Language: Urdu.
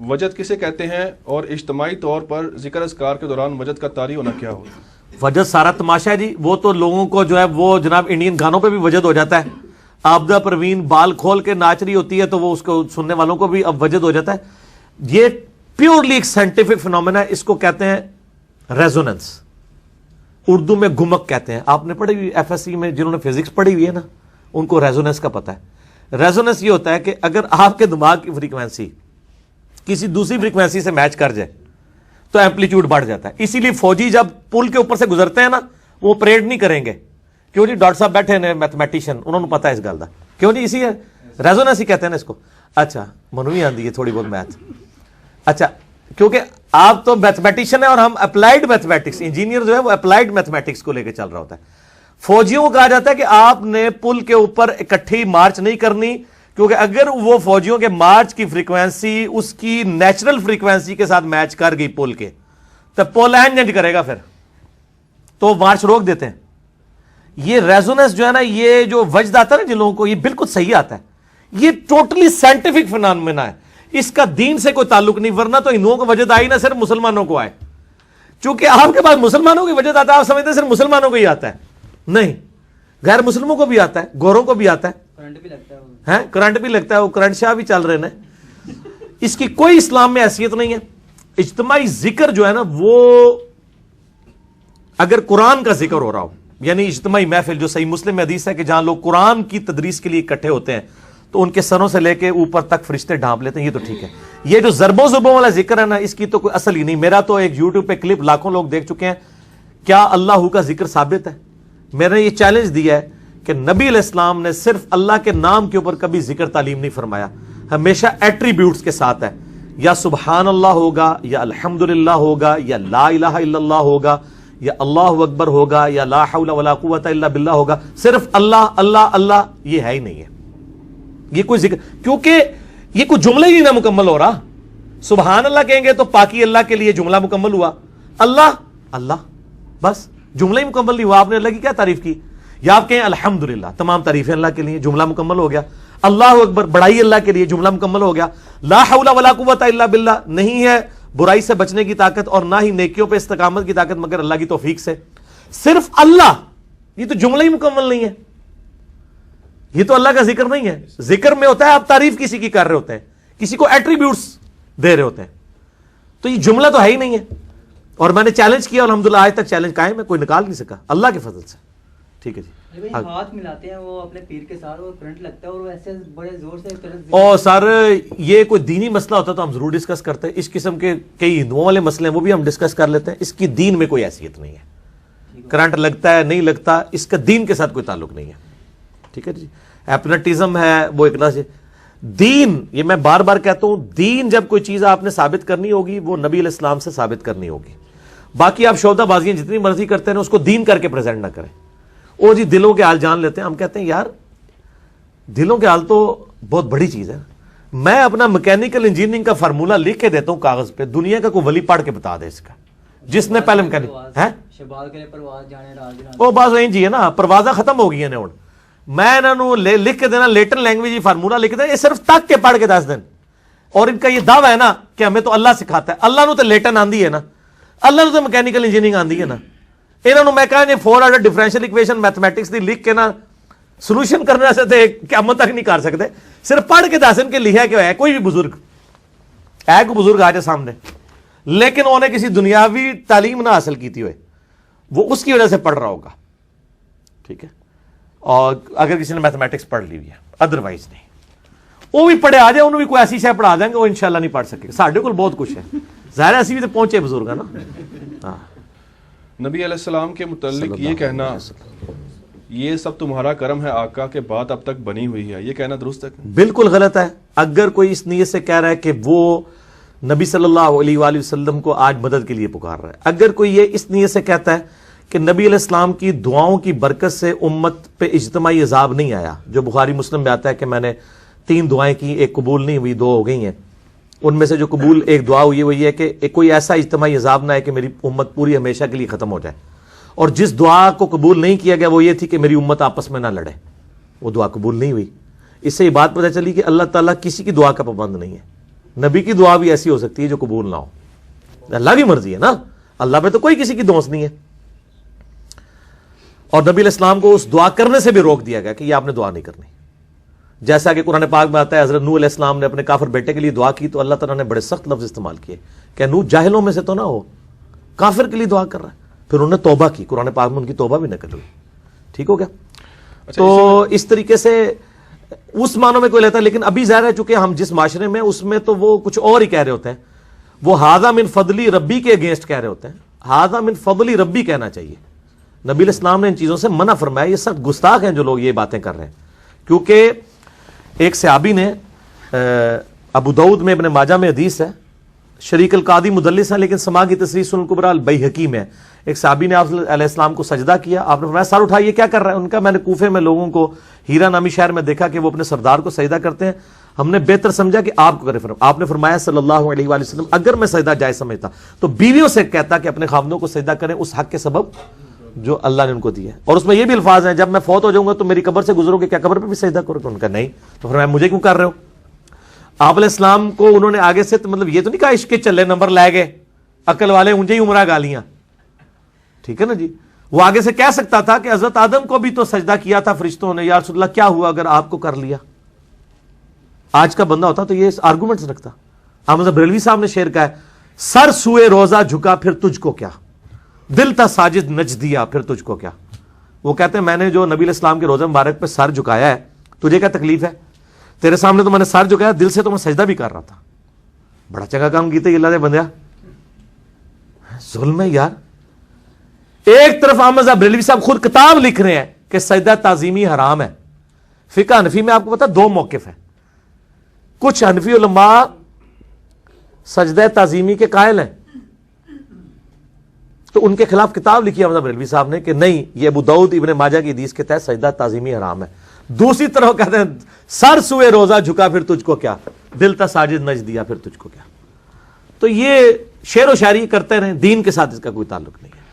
وجد کسے کہتے ہیں اور اجتماعی طور پر ذکر اذکار کے دوران وجد کا طاری ہونا کیا ہوتا ہے؟ وجد سارا تماشا ہے جی. وہ تو لوگوں کو جو ہے وہ جناب انڈین گانوں پہ بھی وجد ہو جاتا ہے. آبدہ پروین بال کھول کے ناچ رہی ہوتی ہے تو وہ اس کو سننے والوں کو بھی اب وجد ہو جاتا ہے. یہ پیورلی ایک سائنٹیفک فنومینا ہے. اس کو کہتے ہیں ریزوننس, اردو میں گمک کہتے ہیں. آپ نے پڑھی ہوئی ایف ایس سی میں, جنہوں نے فزکس پڑھی ہوئی ہے نا, ان کو ریزوننس کا پتہ ہے. ریزوننس یہ ہوتا ہے کہ اگر آپ کے دماغ کی فریکوینسی کسی دوسری فریکوینسی سے میچ کر جائے تو ایمپلیٹیوڈ بڑھ جاتا ہے. اسی لیے فوجی جب پل کے اوپر سے گزرتے ہیں نا, وہ پریڈ نہیں کریں گے. کیوں جی؟ ڈاکٹر صاحب بیٹھے ہیں میتھمیٹیشین, انہوں نے پتا ہے اس گل کا. کیوں جی؟ اسی ہے ریزوننس ہی کہتے ہیں نا اس کو. اچھا منوی آندی ہے تھوڑی بہت میتھ. اچھا کیونکہ آپ تو میتھمیٹیشین ہے اور ہم اپلائیڈ میتھمیٹکس, انجینئر جو ہے وہ اپلائیڈ میتھمیٹکس کو لے کے چل رہا ہوتا ہے. فوجیوں کو کہا جاتا ہے کہ آپ نے پل کے اوپر اکٹھی مارچ نہیں کرنی, کیونکہ اگر وہ فوجیوں کے مارچ کی فریکوینسی اس کی نیچرل فریکوینسی کے ساتھ میچ کر گئی پل کے, تو پول اینجنٹ کرے گا, پھر تو مارچ روک دیتے ہیں. یہ ریزوننس جو ہے نا, یہ جو وجد آتا ہے نا جن لوگوں کو, یہ بالکل صحیح آتا ہے. یہ ٹوٹلی سائنٹیفک فنومینا ہے. اس کا دین سے کوئی تعلق نہیں, ورنہ تو ہندوؤں کو وجد آئی نہ صرف مسلمانوں کو آئے. چونکہ آپ کے پاس مسلمانوں کی وجد آتا ہے, آپ سمجھتے ہیں صرف مسلمانوں کو ہی آتا ہے. نہیں, غیر مسلموں کو بھی آتا ہے, گوروں کو بھی آتا ہے, کرنٹ بھی لگتا ہے. وہ کرنٹ شاہ بھی چل رہے ہیں. اس کی کوئی اسلام میں حیثیت نہیں ہے. اجتماعی ذکر جو ہے نا, وہ اگر قرآن کا ذکر ہو رہا ہو, یعنی اجتماعی محفل, جو صحیح مسلم میں حدیث ہے کہ جہاں لوگ قرآن کی تدریس کے لیے اکٹھے ہوتے ہیں تو ان کے سروں سے لے کے اوپر تک فرشتے ڈھانپ لیتے ہیں, یہ تو ٹھیک ہے. یہ جو ضربوں زبوں والا ذکر ہے نا, اس کی تو کوئی اصل ہی نہیں. میرا تو ایک یوٹیوب پہ کلپ لاکھوں لوگ دیکھ چکے ہیں. کیا اللہ کا ذکر ثابت ہے؟ میں نے یہ چیلنج دیا ہے کہ نبی علیہ السلام نے صرف اللہ کے نام کے اوپر کبھی ذکر تعلیم نہیں فرمایا, ہمیشہ ایٹریبیوٹس کے ساتھ ہے. یا سبحان اللہ ہوگا, یا الحمدللہ ہوگا, یا لا الہ الا اللہ ہوگا, یا اللہ اکبر ہوگا, یا لا حول ولا قوت الا باللہ ہوگا. صرف اللہ اللہ اللہ یہ ہے ہی نہیں ہے. یہ کوئی ذکر, کیونکہ یہ کوئی جملہ ہی نہ مکمل ہو رہا. سبحان اللہ کہیں گے تو پاکی اللہ کے لیے جملہ مکمل ہوا, اللہ اللہ بس جملہ ہی مکمل نہیں ہوا. آپ نے اللہ کی کیا تعریف کی؟ یا آپ کہیں الحمدللہ, تمام تعریفیں اللہ کے لیے, جملہ مکمل ہو گیا. اللہ اکبر, بڑائی اللہ کے لیے, جملہ مکمل ہو گیا. لا حول ولا قوت الا باللہ, نہیں ہے برائی سے بچنے کی طاقت اور نہ ہی نیکیوں پہ استقامت کی طاقت مگر اللہ کی توفیق سے. صرف اللہ, یہ تو جملہ ہی مکمل نہیں ہے. یہ تو اللہ کا ذکر نہیں ہے. ذکر میں ہوتا ہے آپ تعریف کسی کی کر رہے ہوتے ہیں, کسی کو ایٹریبیوٹس دے رہے ہوتے ہیں, تو یہ جملہ تو ہے ہی نہیں ہے. اور میں نے چیلنج کیا, الحمدللہ آج تک چیلنج قائم ہے, کوئی نکال نہیں سکا اللہ کے فضل سے. ٹھیک ہے جی. ہاتھ ملاتے ہیں وہ اپنے پیر کے ساتھ, اور کرنٹ لگتا ہے, اور وہ ایسے بڑے زور سے. اور سر یہ کوئی دینی مسئلہ ہوتا تو ہم ضرور ڈسکس کرتے ہیں. اس قسم کے کئی ہندوؤں والے مسئلے ہیں, وہ بھی ہم ڈسکس کر لیتے ہیں. اس کی دین میں کوئی حیثیت نہیں ہے. کرنٹ لگتا ہے نہیں لگتا, اس کا دین کے ساتھ کوئی تعلق نہیں ہے. ٹھیک ہے جی. ایپنٹزم ہے وہ ایک طرح سے دین, یہ میں بار بار کہتا ہوں, دین جب کوئی چیز آپ نے ثابت کرنی ہوگی وہ نبی علیہ السلام سے ثابت کرنی ہوگی. باقی آپ شعبہ بازیاں جتنی مرضی کرتے ہیں اس کو دین کر کے پریزنٹ نہ کریں. او جی دلوں کے حال جان لیتے ہیں. ہم کہتے ہیں یار دلوں کے حال تو بہت بڑی چیز ہے. میں اپنا میکینیکل انجینئرنگ کا فارمولہ لکھ کے دیتا ہوں کاغذ پہ, دنیا کا کوئی ولی پڑھ کے بتا دے اس کا, جس نے پہلے میکینک ہے وہ بس وہیں جی ہے نا, پروازہ ختم ہو گئی ہیں. میں انہوں نے لکھ کے دینا لیٹن لینگویج یہ فارمولہ لکھ دینا, یہ صرف تک کے پڑھ کے 10 دن. اور ان کا یہ دعویٰ ہے نا کہ ہمیں تو اللہ سکھاتا ہے. اللہ نے تو لیٹن آندی ہے نا, اللہ نے تو میکینیکل انجینئرنگ آندی ہے نا. انہوں نے میں کہا جی 4 آرڈر ڈیفرنشیل ایکویشن میتھمیٹکس دی لکھ کے نا سولوشن کرنے سے تھے قیامت تک نہیں کر سکتے. صرف پڑھ کے 10 دن کے لکھا کہ ہے کوئی بھی بزرگ ہے, کوئی بزرگ آ جائے سامنے, لیکن انہوں نے کسی دنیاوی تعلیم نہ حاصل کی تھی ہوئے, وہ اس کی وجہ سے پڑھ رہا ہوگا. ٹھیک ہے. اور اگر کسی نے میتھمیٹکس پڑھ لی ہوئی ہے, ادروائز نہیں. وہ بھی پڑھے آ جائے, انہوں بھی کوئی ایسی شے پڑھا دیں گے, وہ انشاءاللہ نہیں پڑھ سکے. ساڈے کو بہت کچھ ہے, ظاہر ایسی بھی تو پہنچے بزرگ ہے نا. ہاں. نبی علیہ السلام کے متعلق یہ کہنا یہ سب تمہارا کرم ہے آقا کے بات اب تک بنی ہوئی ہے, یہ کہنا درست ہے؟ بالکل غلط ہے. اگر کوئی اس نیت سے کہہ رہا ہے کہ وہ نبی صلی اللہ علیہ وآلہ وسلم کو آج مدد کے لیے پکار رہا ہے, اگر کوئی یہ اس نیت سے کہتا ہے کہ نبی علیہ السلام کی دعاؤں کی برکت سے امت پہ اجتماعی عذاب نہیں آیا, جو بخاری مسلم میں آتا ہے کہ میں نے 3 دعائیں کی, ایک قبول نہیں ہوئی, 2 ہو گئی ہیں. ان میں سے جو قبول ایک دعا ہوئی وہی ہے کہ کوئی ایسا اجتماعی عذاب نہ ہے کہ میری امت پوری ہمیشہ کے لیے ختم ہو جائے. اور جس دعا کو قبول نہیں کیا گیا وہ یہ تھی کہ میری امت آپس میں نہ لڑے, وہ دعا قبول نہیں ہوئی. اس سے یہ بات پتہ چلی کہ اللہ تعالیٰ کسی کی دعا کا پابند نہیں ہے, نبی کی دعا بھی ایسی ہو سکتی ہے جو قبول نہ ہو، اللہ کی مرضی ہے نا، اللہ پہ تو کوئی کسی کی دوست نہیں ہے. اور نبی علیہ السلام کو اس دعا کرنے سے بھی روک دیا گیا کہ یہ آپ نے دعا نہیں کرنی. جیسا کہ قرآن پاک میں آتا ہے حضرت نوح علیہ السلام نے اپنے کافر بیٹے کے لیے دعا کی تو اللہ تعالیٰ نے بڑے سخت لفظ استعمال کیے کہ نوح جاہلوں میں سے تو نہ ہو، کافر کے لیے دعا کر رہا ہے. پھر انہوں نے توبہ کی، قرآن پاک میں ان کی توبہ بھی نقل ہوئی. ٹھیک ہو گیا؟ تو اس طریقے سے اس معنوں میں کوئی لیتا ہے، لیکن ابھی ظاہر ہے چونکہ ہم جس معاشرے میں اس میں تو وہ کچھ اور ہی کہہ رہے ہوتے ہیں، وہ ہاذا من فضلی ربی کے اگینسٹ کہہ رہے ہوتے ہیں. ہاذا من فضلی ربی کہنا چاہیے. نبی علیہ السلام نے ان چیزوں سے منع فرمایا. یہ سخت گستاخ ہیں جو لوگ یہ باتیں کر رہے ہیں، کیونکہ ایک صحابی نے ابو داؤد میں ابن ماجہ میں حدیث ہے، شریک القاضی مدلس ہے لیکن سما کی تصریح سنن الکبریٰ البیہقی میں. ایک صحابی نے آپ علیہ السلام کو سجدہ کیا، آپ نے فرمایا سر اٹھائیے کیا کر رہا ہے؟ ان کا میں نے کوفے میں لوگوں کو ہیرا نامی شہر میں دیکھا کہ وہ اپنے سردار کو سجدہ کرتے ہیں، ہم نے بہتر سمجھا کہ آپ کو کرے. آپ نے فرمایا صلی اللہ علیہ وآلہ وسلم اگر میں سجدہ جائز سمجھتا تو بیویوں سے کہتا کہ اپنے خاوندوں کو سجدہ کریں اس حق کے سبب جو اللہ نے ان کو دیا ہے. اور اس میں یہ بھی الفاظ ہیں جب میں فوت ہو جاؤں گا تو میری قبر سے گزرو گے، کیا قبر پہ بھی سجدہ کرو گے؟ ان کا نہیں. تو فرمایا مجھے کیوں کر رہے ہو؟ آپ علیہ السلام کو انہوں نے آگے سے مطلب یہ تو نہیں کہا عشق کے چلے نمبر لائے گئے عقل والے اونجے ہی عمرہ گالیاں. ٹھیک ہے نا جی. وہ آگے سے کہہ سکتا تھا کہ حضرت آدم کو بھی تو سجدہ کیا تھا فرشتوں نے، یا رسول اللہ کیا ہوا اگر آپ کو کر لیا؟ آج کا بندہ ہوتا تو یہ آرگومنٹس رکھتا. احمد بریلوی صاحب نے شعر کہا ہے، سر سوئے روزہ جھکا پھر تجھ کو کیا، دل تھا ساجد نچ دیا پھر تجھ کو کیا. وہ کہتے ہیں میں نے جو نبی علیہ السلام کے روزہ مبارک پہ سر جھکایا ہے، تجھے کیا تکلیف ہے؟ تیرے سامنے تو میں نے سر جھکایا، دل سے تو میں سجدہ بھی کر رہا تھا. بڑا چنگا کام کیتے اللہ دے بندیا. ظلم ہے یار. ایک طرف احمد صاحب بریلوی صاحب خود کتاب لکھ رہے ہیں کہ سجدہ تعظیمی حرام ہے. فقہ حنفی میں آپ کو پتا 2 موقف ہیں. کچھ حنفی علماء سجدہ تعظیمی کے قائل ہیں تو ان کے خلاف کتاب لکھی احمد بریلوی صاحب نے کہ نہیں یہ ابو داؤد ابن ماجہ کی حدیث کے تحت سجدہ تعظیمی حرام ہے. دوسری طرف کہتے ہیں سر سوئے روزہ جھکا پھر تجھ کو کیا، دل تا ساجد نچ دیا پھر تجھ کو کیا. تو یہ شعر و شاعری کرتے رہیں، دین کے ساتھ اس کا کوئی تعلق نہیں ہے.